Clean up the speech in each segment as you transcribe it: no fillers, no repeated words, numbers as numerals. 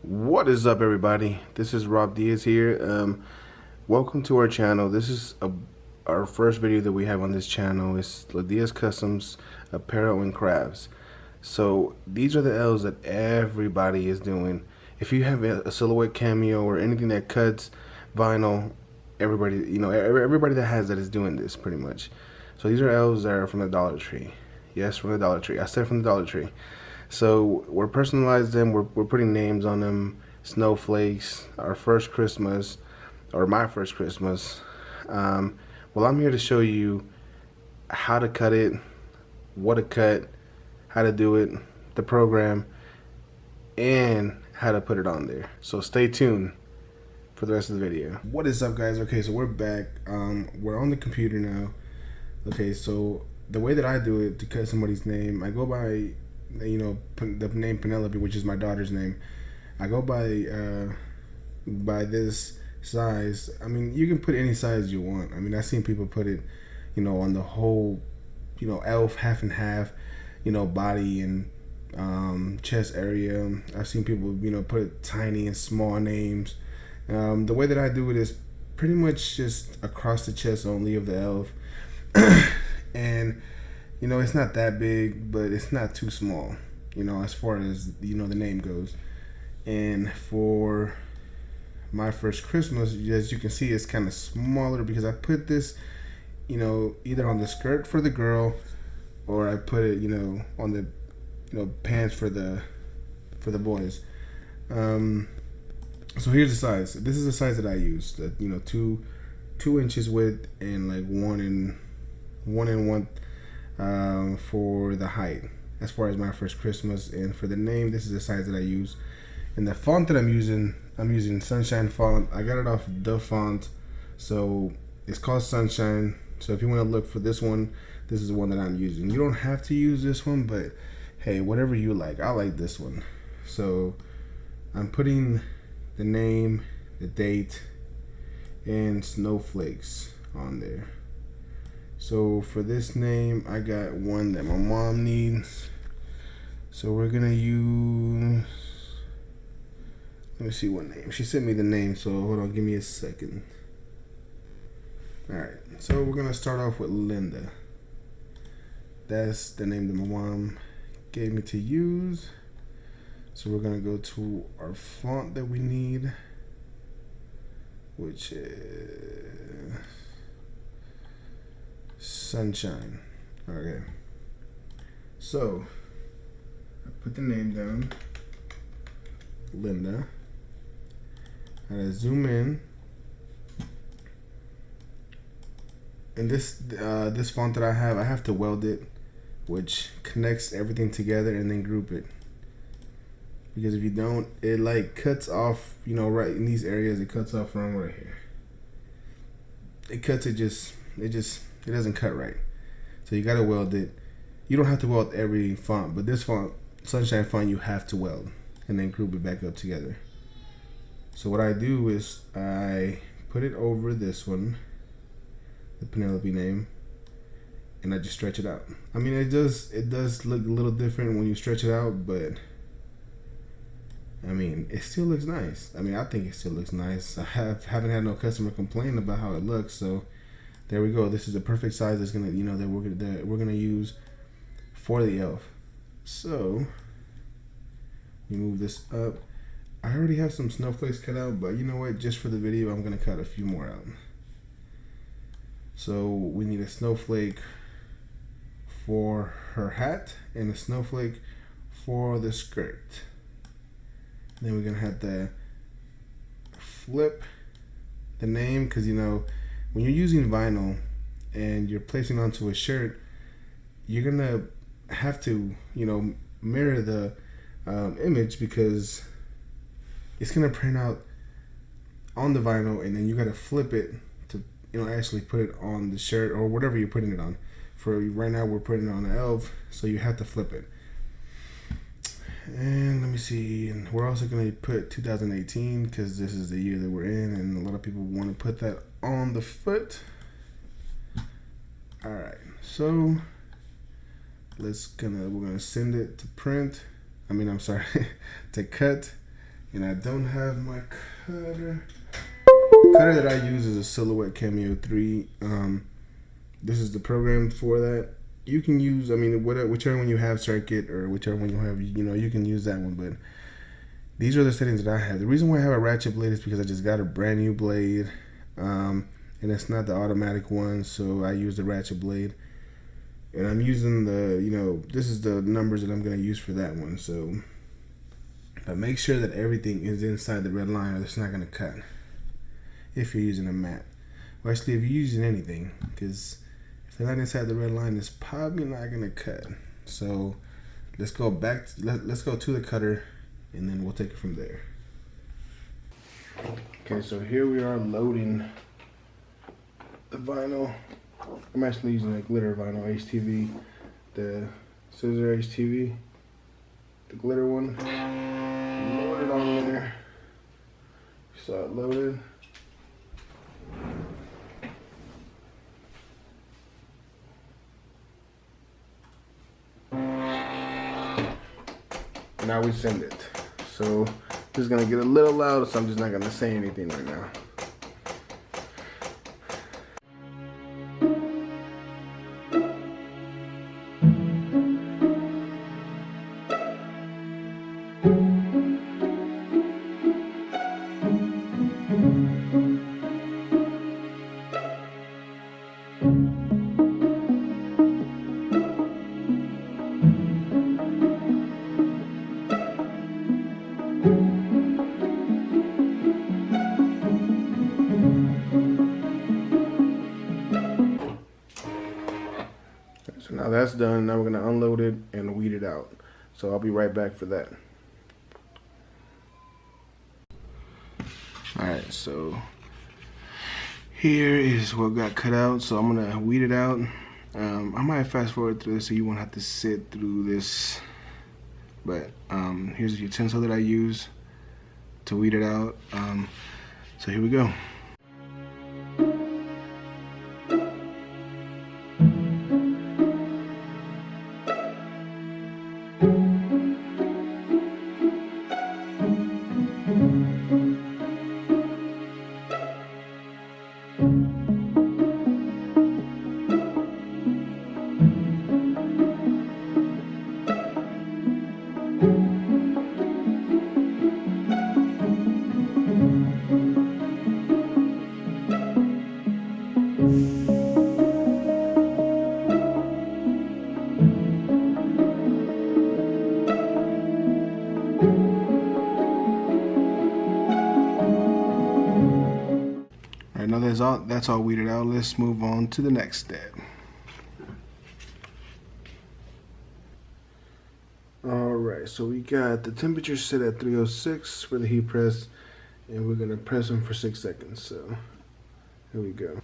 What is up, everybody? This is Rob Diaz here. Welcome to our channel. This is our first video that we have on this channel. It's Diaz Customs Apparel and Crafts. So these are the elves that everybody is doing. If you have a silhouette cameo or anything that cuts vinyl, everybody, everybody that has that is doing this pretty much. So these are elves that are from the Dollar Tree. Yes, from the Dollar Tree. I said from the Dollar Tree. So we're personalized them. We're putting names on them. Snowflakes. Our first Christmas, or my first Christmas. Well, I'm here to show you how to cut it, what to cut, how to do it, the program, and how to put it on there. So stay tuned for the rest of the video. What is up, guys? Okay, so we're back. We're on the computer now. Okay, so the way that I do it to cut somebody's name, I go by, the name Penelope, which is my daughter's name. I go by this size. I mean, you can put any size you want. I mean, I've seen people put it, on the whole, elf half and half, body and chest area. I've seen people, put it tiny and small names. The way that I do it is pretty much just across the chest only of the elf. And it's not that big, but it's not too small, as far as the name goes. And for my first Christmas, as you can see, it's kind of smaller because I put this either on the skirt for the girl, or I put it on the pants for the boys. So here's the size. This is the size that I use, that 2 inches width and like 1 and 1 for the height, as far as my first Christmas. And for the name, this is the size that I use. And the font that I'm using Sunshine font. I got it off the font, so it's called Sunshine. So if you want to look for this one, this is the one that I'm using. You don't have to use this one, but hey, whatever you like. I like this one. So I'm putting the name, the date, and snowflakes on there. So for this name, I got one that my mom needs. So we're gonna use, let me see what name. She sent me the name, so hold on, give me a second. Alright, so we're gonna start off with Linda. That's the name that my mom gave me to use. So we're gonna go to our font that we need, which is Sunshine. Okay, so I put the name down, Linda. I gotta zoom in, and this font that I have to weld it, which connects everything together and then group it. Because if you don't, it like cuts off, right in these areas. It cuts off from right here. It cuts it doesn't cut right. So you gotta weld it. You don't have to weld every font, but this font, Sunshine font, you have to weld and then group it back up together. So what I do is I put it over this one, the Penelope name, and I just stretch it out. I mean, it does look a little different when you stretch it out, but I mean, it still looks nice. I mean, I think it still looks nice. I haven't had no customer complain about how it looks. So there we go. This is the perfect size that's gonna, that we're gonna use for the elf. So we move this up. I already have some snowflakes cut out, but you know what? Just for the video, I'm gonna cut a few more out. So we need a snowflake for her hat and a snowflake for the skirt. Then we're gonna have to flip the name, because when you're using vinyl and you're placing onto a shirt, you're gonna have to mirror the image, because it's gonna print out on the vinyl, and then you gotta flip it to actually put it on the shirt or whatever you're putting it on. For right now, we're putting it on an elf, so you have to flip it. And let me see, and we're also going to put 2018, because this is the year that we're in, and a lot of people want to put that on the foot. Alright, so we're gonna send it to print. I'm sorry, to cut, And I don't have my cutter. The cutter that I use is a Silhouette Cameo 3. This is the program for that. You can use, I mean, whichever one you have, Circuit, or whichever one you have, you can use that one. But these are the settings that I have. The reason why I have a ratchet blade is because I just got a brand new blade, and it's not the automatic one, so I use the ratchet blade. And I'm using the, this is the numbers that I'm gonna use for that one. So, but make sure that everything is inside the red line, or it's not gonna cut. If you're using a mat, or actually, if you're using anything, because if they're not inside the red line, it's probably not gonna cut. So let's go back. Let's go to the cutter, and then we'll take it from there. Okay, so here we are loading the vinyl. I'm actually using a glitter vinyl HTV, the scissor HTV, the glitter one. Load it on there. So it loaded. Now we send it. So this is gonna get a little loud, so I'm just not gonna say anything right now. So now that's done. Now we're gonna unload it and weed it out. So I'll be right back for that. Alright, so here is what got cut out. So I'm gonna weed it out. I might fast forward through this so you won't have to sit through this. But here's the utensil that I use to weed it out. So here we go. Alright, now that's all weeded out. Let's move on to the next step. Alright, so we got the temperature set at 306 for the heat press, and we're gonna press them for 6 seconds. So here we go.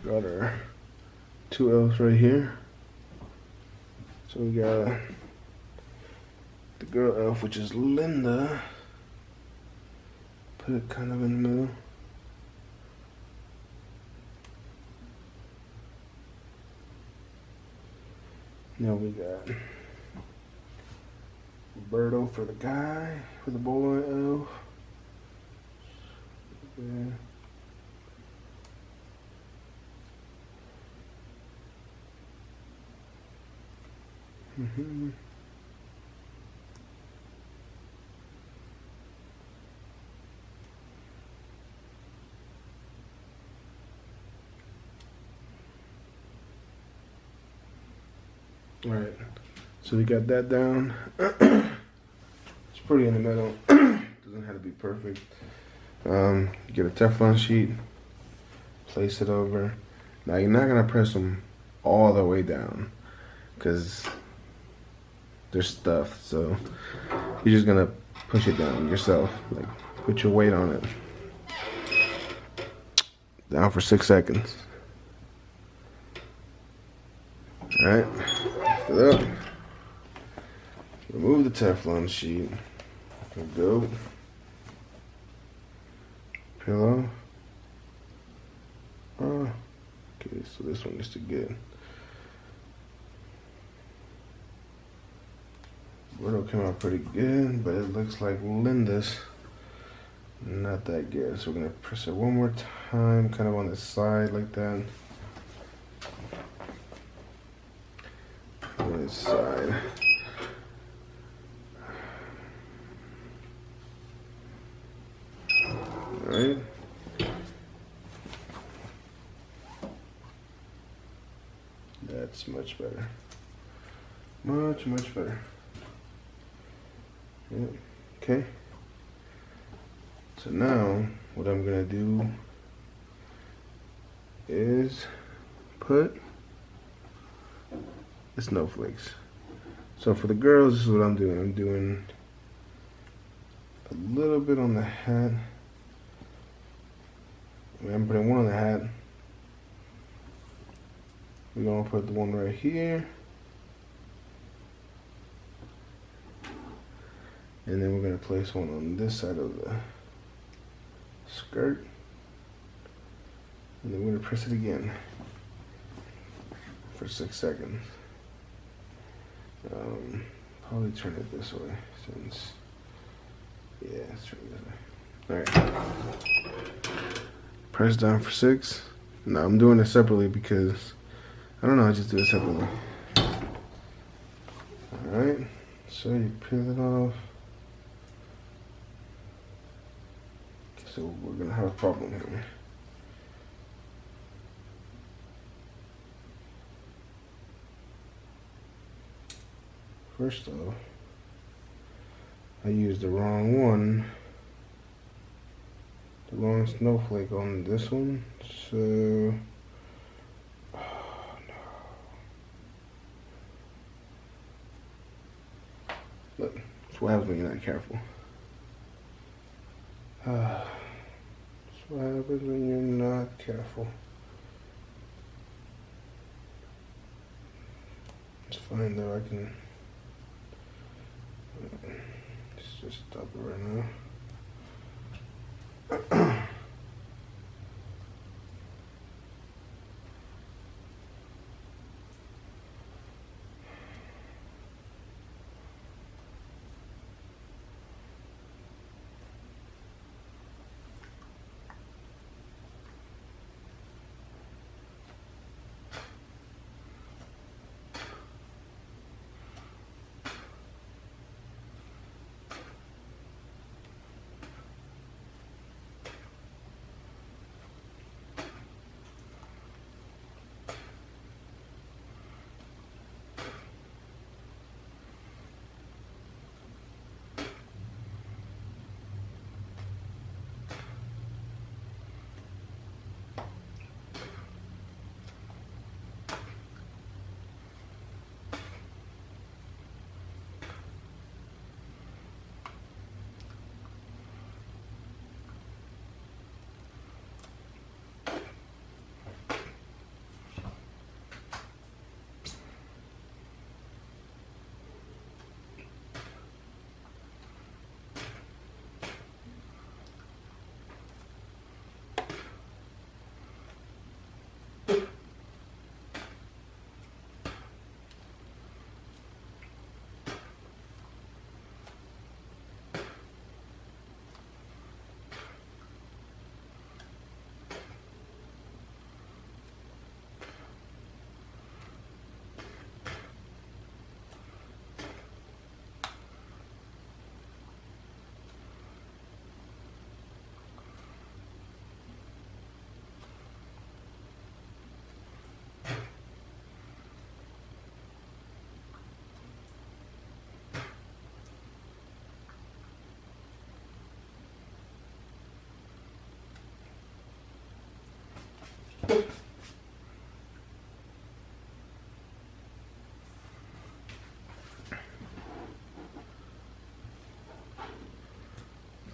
Got our 2 elves right here. So we got the girl elf, which is Linda. Put it kind of in the middle. Now we got Birdo for the guy, for the boy elf. Yeah. All right, so we got that down. It's pretty in the middle. Doesn't have to be perfect. Get a Teflon sheet, place it over. Now you're not gonna press them all the way down because they're stuffed. So you're just gonna push it down yourself. Like put your weight on it. Down for 6 seconds. All right. Lift it up. Remove the Teflon sheet. Go. Pillow. Okay, so this one is to get. Bordeaux came out pretty good, but it looks like Linda's not that good. So we're gonna press it one more time, kind of on the side like that. On the side. Alright. That's much better. Much better. Yep. Okay. So now what I'm gonna do is put the snowflakes. So for the girls, this is what I'm doing. I'm doing a little bit on the hat. I'm putting one on the hat. We're gonna put the one right here. And then we're gonna place one on this side of the skirt. And then we're gonna press it again for 6 seconds. Probably turn it this way since, yeah, let's turn it this way. Alright. Press down for 6. Now I'm doing it separately because, I don't know, I just do it separately. Alright, so you peel it off. So we're gonna have a problem here. First off, I used the wrong one, the wrong snowflake on this one, so, oh no. Look, that's what happens when you're not careful. That's what happens when you're not careful. It's fine though, I can. Let's just stop it right now.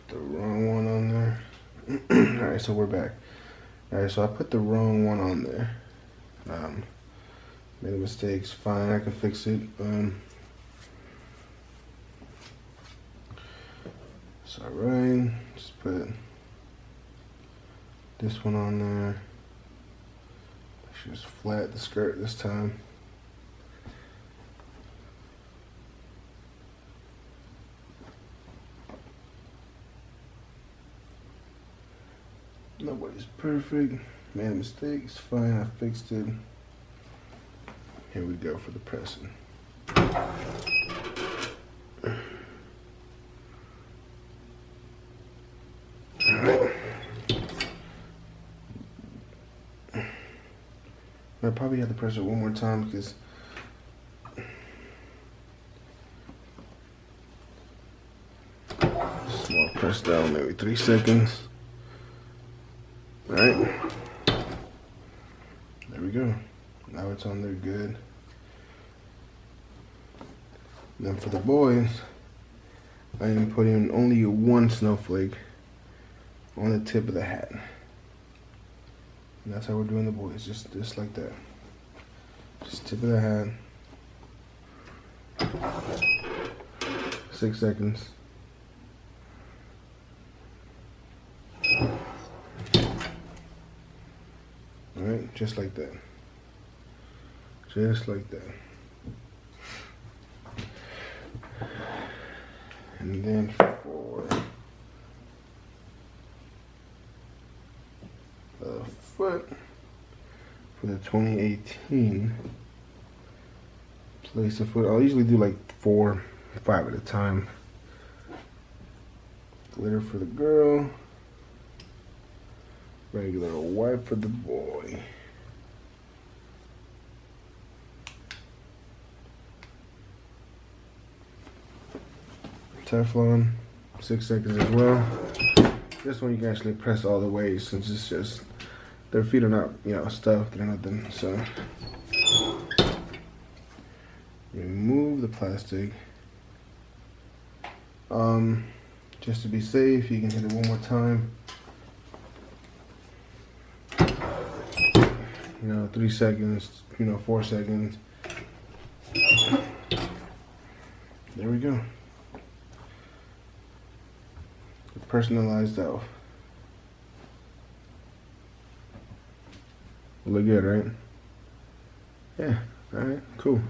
The wrong one on there. Alright, so we're back. Alright, so I put the wrong one on there. Made a mistake, it's fine, I can fix it. It's alright, just put this one on there. Just flat the skirt this time. Nobody's perfect. Made mistakes. Fine, I fixed it. Here we go for the pressing. Alright. I probably have to press it one more time because small press down, maybe 3 seconds. Alright. There we go. Now it's on there good. Then for the boys, I am putting only one snowflake on the tip of the hat. And that's how we're doing the boys, just like that. Just tip of the hat. 6 seconds. Alright, just like that. Just like that. And then for the foot, for the 2018, place the foot. I'll usually do like 4, 5 at a time. Glitter for the girl. Regular white for the boy. Teflon, 6 seconds as well. This one you can actually press all the way since it's just, their feet are not, you know, stuffed or nothing, so. Remove the plastic. Just to be safe, you can hit it one more time. You know, 3 seconds, you know, 4 seconds. There we go. The personalized elf. Look good, right? Yeah, alright, cool.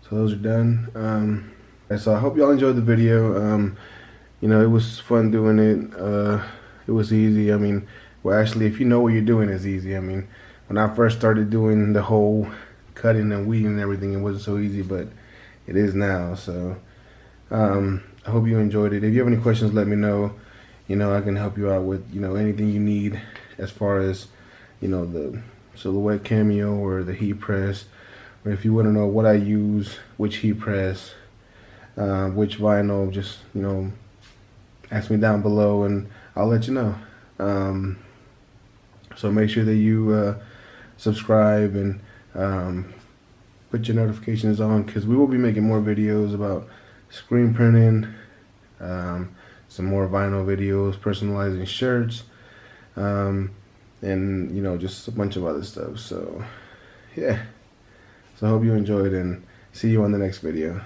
So those are done. So I hope y'all enjoyed the video. You know, it was fun doing it. It was easy. I mean, well, actually, if you know what you're doing, it's easy. I mean, when I first started doing the whole cutting and weeding and everything, it wasn't so easy, but it is now. So I hope you enjoyed it. If you have any questions, let me know. You know, I can help you out with, you know, anything you need as far as, you know, the silhouette cameo or the heat press, or if you want to know what I use, which heat press, which vinyl, just, you know, ask me down below and I'll let you know. So make sure that you subscribe and put your notifications on, because we will be making more videos about screen printing, some more vinyl videos, personalizing shirts, and, you know, just a bunch of other stuff. So yeah, so I hope you enjoyed and see you on the next video.